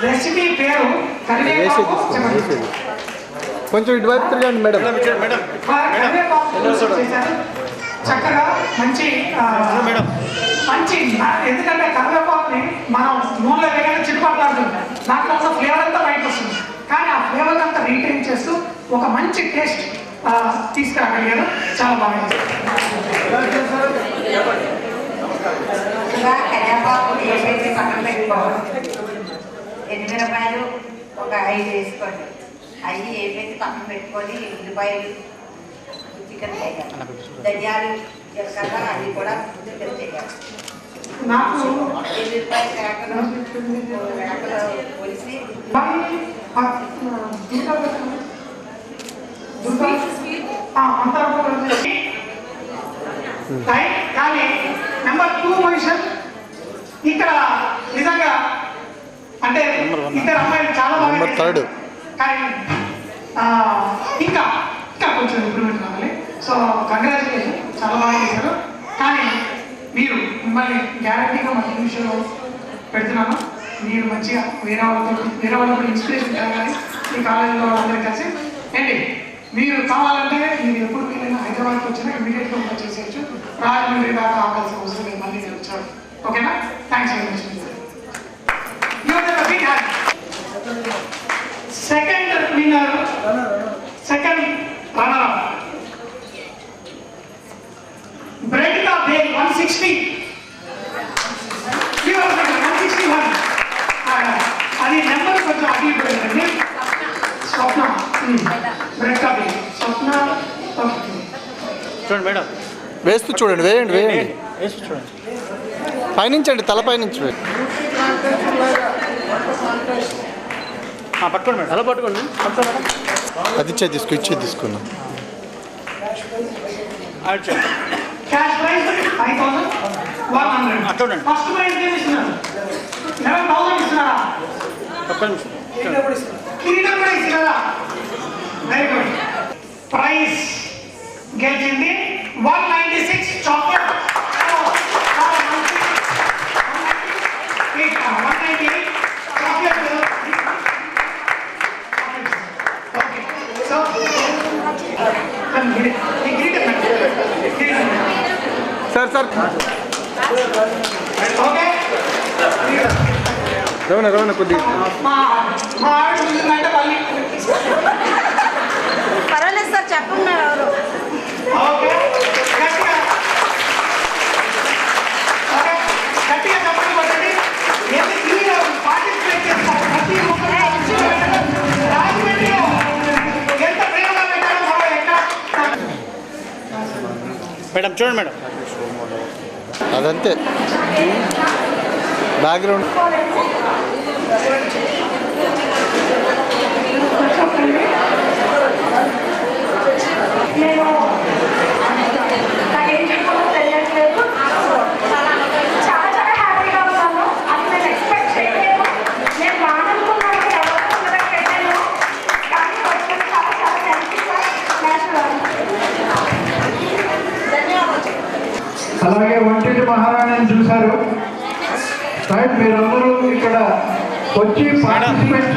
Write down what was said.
Recipe పేరు కరివేపాకు చెప్పండి. కొంచెం ఇటువైపు తిరగండి మేడం. కరివేపాకు చేశారు చక్కగా మంచి మంచి. ఎందుకంటే కరివేపాకుని మనం నూనెలో వేయగానే చిట్టుపట్లాడుతుంది, దాంట్లో ఉన్న ఫ్లేవర్ అంతా బయటకు వస్తుంది. కానీ ఆ ఫ్లేవర్ అంతా రీటైన్ చేస్తూ ఒక మంచి టేస్ట్ తీసుకురాగలిగారు. చాలా బాగా కరివేపాకు వేసేసి పక్కన పెట్టుకోవాలి. ఎండుమిరపాయలు ఒక 5 వేసుకోండి. అవి వేసేసి పక్కన పెట్టుకొని ఉల్లిపాయలు చికెన్ చేయాలి. ధనియాలు జీలకర్ర అవి కూడా చికెన్ చేయాలి. ఎల్లిపాయ వేకలు పొలిసి కానీ నెంబర్ 2 పొజిషన్ ఇక్కడ నిజంగా అంటే ఇద్దరు అమ్మాయిలు చాలా బాగా. కానీ ఇంకా ఇంకా కొంచెం ఇంప్రూవ్మెంట్ కావాలి. సో కంగ్రాచులేషన్, చాలా బాగా చేశారు. కానీ మీరు మిమ్మల్ని గ్యారంటీగా మంచి విషయంలో పెడుతున్నాను. మీరు మంచిగా వేరే వాళ్ళతో ఇన్స్పిరేషన్ కలగాలి. మీ కాలేజీలో అందరికీ కలిసి ఏంటి మీరు కావాలంటే మీరు ఎప్పుడు వీలైనా హైదరాబాద్కి వచ్చినా ఇమీడియట్గా ఇంకా చేసేయచ్చు. రాజమండ్రి దాకా ఆకాల్సిన అవసరం లేదు. మళ్ళీ నేను వచ్చాడు. ఓకేనా? Thanks very much. Second winner, second runner up బ్రెడ్కా బేల్ 160. 161. అది నెంబర్ కొంచెం అటు ఇవ్వండి. స్వప్న బ్రెడ్కా బేల్ స్వప్న చూడండి మేడం, వేస్తూ చూడండి. వేయండి వేస్తూ చూడండి. పైనుంచండి, తల పైనుంచి పట్టుకోండి మేడం, అలా పట్టుకోండి. అది ఇచ్చేది తీసుకున్నాం. Cash prize 5,100. ఫస్ట్ ప్రైజ్ ఇస్తున్నారు 11,000 ఇస్తున్నారా? కిరీటం కూడా ఇస్తున్నారా? Very good. ప్రైజ్ గెలిచింది 196 chocolate. 198 chocolate. Okay, so sir okay. రవణ కొద్దిగా పర్వాలేదు సార్, చెప్పండి ఎవరు. ఓకే, గట్టిగా చెప్పండి. కొట్టండి. పార్టిసిపేట్ చేస్తారు ప్రతి ఒక్కరు. రాజమండ్రిలో ఎంత ప్రేమగా పెట్టారో మనం ఎక్కడ మేడం చూడండి మేడం. అదంతే బ్యాక్గ్రౌండ్. నేను నాకేం చెప్పాలో తెలియట్లేదు. చాలా చాలా హ్యాపీగా ఉన్నాను. అది నేను ఎక్స్పెక్ట్ చేయలేదు. నేను బాగున్నాను ఎవరికైనా పెట్టాను. కానీ కొంచెం చాలా చాలా థ్యాంక్ యూ సార్. ధన్యవాదాలు. అలాగే వంటింటి మహారాణిని చూశారు. మీరందరూ ఇక్కడ వచ్చి పార్టిసిపేట్